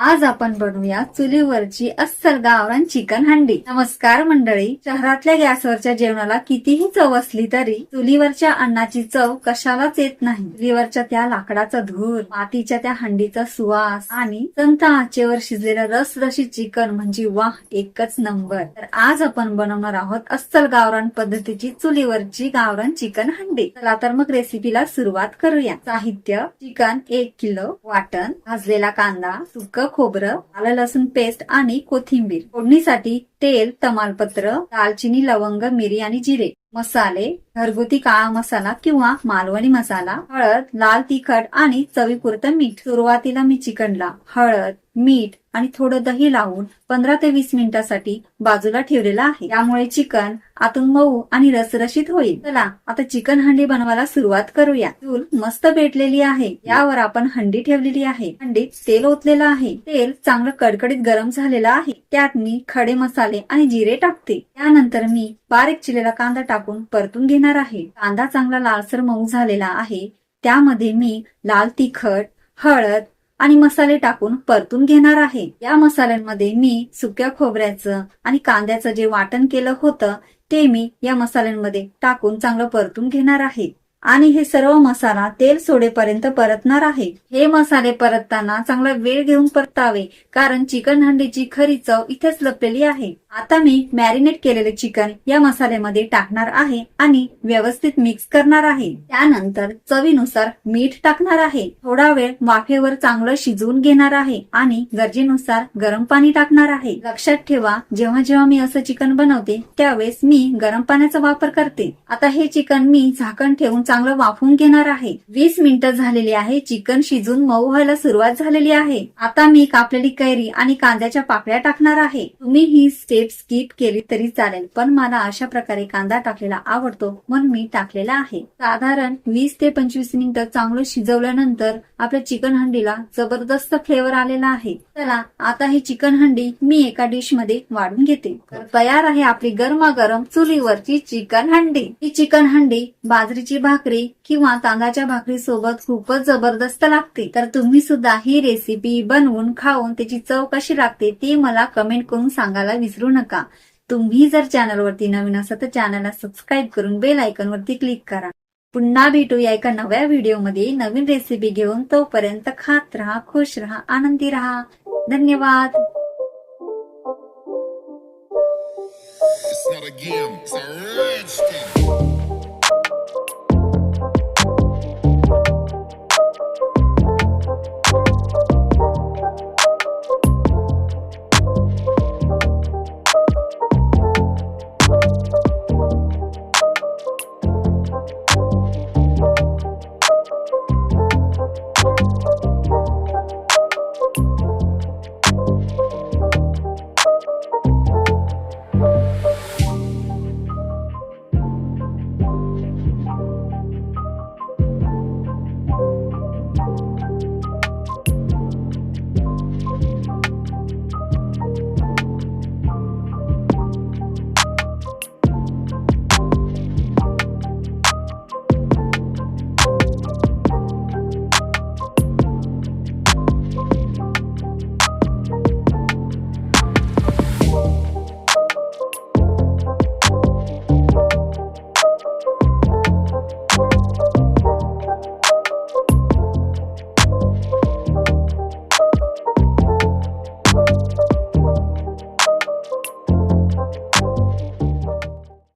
आज आपण बनवूया चुलीवरची अस्सल गावरान चिकन हंडी। नमस्कार मंडळी, शहरातल्या गॅसवरच्या जेवणाला कितीही चव असली तरी चुलीवरच्या अन्नाची चव कशालाच येत नाही। चुलीवरच्या त्या लाकडाचा धूर, मातीच्या त्या हंडीचा सुवास आणि संत आचेवर शिजलेलं रसरशीत चिकन म्हणजे वाह, एकच नंबर। तर आज आपण बनवणार आहोत अस्सल गावरान पद्धतीची चुलीवरची गावरान चिकन हंडी। चला तर मग रेसिपीला सुरुवात करूया। साहित्य: चिकन 1 किलो, वाटण, भाजलेला कांदा, सुकं खोबरं, आलं लसूण पेस्ट आणि कोथिंबीर। फोडणीसाठी तेल, तमालपत्र, दालचिनी, लवंग, मिरी आणि जिरे। मसाले: घरगुती काळा मसाला किंवा मालवणी मसाला, हळद, लाल तिखट आणि चवीपुरतं मीठ। सुरुवातीला मी चिकनला हळद, मीठ आणि थोडं दही लावून 15 ते 20 मिनिटांसाठी बाजूला ठेवलेला आहे। त्यामुळे चिकन आतून मऊ आणि रसरशीत होईल। चला आता चिकन हंडी बनवायला सुरुवात करूया। चूल मस्त पेटलेली आहे, यावर आपण हंडी ठेवलेली आहे। हंडीत तेल ओतलेलं आहे। तेल चांगलं कडकडीत गरम झालेलं आहे। त्यात मी खडे मसाले आणि जिरे टाकते। त्यानंतर मी बारीक चिरलेला कांदा टाकून परतून घेणार आहे। कांदा चांगला लालसर मऊ झालेला आहे। त्यामध्ये मी लाल तिखट, हळद आणि मसाले टाकून परतून घेणार आहे। या मसाल्यांमध्ये मी सुक्या खोबऱ्याचं आणि कांद्याचं जे वाटण केलं होतं ते मी या मसाल्यांमध्ये टाकून चांगलं परतून घेणार आहे आणि हे सर्व मसाला तेल सोडेपर्यंत परतणार आहे। हे मसाले परतताना चांगला वेळ घेऊन परतावे, कारण चिकन हंडीची खरी चव इथेच लपलेली आहे। आता मी मॅरिनेट केलेले चिकन या मसाल्यामध्ये टाकणार आहे आणि व्यवस्थित मिक्स करणार आहे। त्यानंतर चवीनुसार मीठ टाकणार आहे। थोडा वेळ वाफेवर चांगलं शिजवून घेणार आहे आणि गरजेनुसार गरम पाणी टाकणार आहे। लक्षात ठेवा, जेव्हा जेव्हा मी असं चिकन बनवते त्यावेळेस मी गरम पाण्याचा वापर करते। आता हे चिकन मी झाकण ठेवून चांगलं वाफवून घेणार आहे। 20 मिनिटं झालेली आहे। चिकन शिजून मऊ व्हायला सुरुवात झालेली आहे। आता मी कापलेली कैरी आणि कांद्याच्या पाकळ्या टाकणार आहे। तुम्ही ही स्टेप स्किप केली तरी चालेल, पण मला अशा प्रकारे कांदा टाकलेला आवडतो म्हणून मी टाकलेला आहे। साधारण 20 ते 25 मिनिटं चांगलं शिजवल्यानंतर आपल्या चिकन हंडीला जबरदस्त फ्लेवर आलेला आहे। चला आता ही चिकन हंडी मी एका डिश मध्ये वाढून घेते। तर तयार आहे आपली गरमागरम चुलीवरची चिकन हंडी। ही चिकन हंडी बाजरीची भाकरी किंवा तांदळाच्या भाकरी सोबत खूपच जबरदस्त लागते। तर तुम्ही सुद्धा ही रेसिपी बनवून खाऊन त्याची चव कशी लागते ती मला कमेंट करून सांगायला विसरू नका। तुम्ही जर चॅनलवरती नवीन असाल तर चॅनलला सबस्क्राईब करून बेल आयकॉन वरती क्लिक करा। पुन्हा भेटूया एका नव्या व्हिडिओमध्ये नवीन रेसिपी घेऊन। तोपर्यंत खात रहा, खुश रहा, आनंदी रहा। धन्यवाद। It's not a game, it's a rich thing.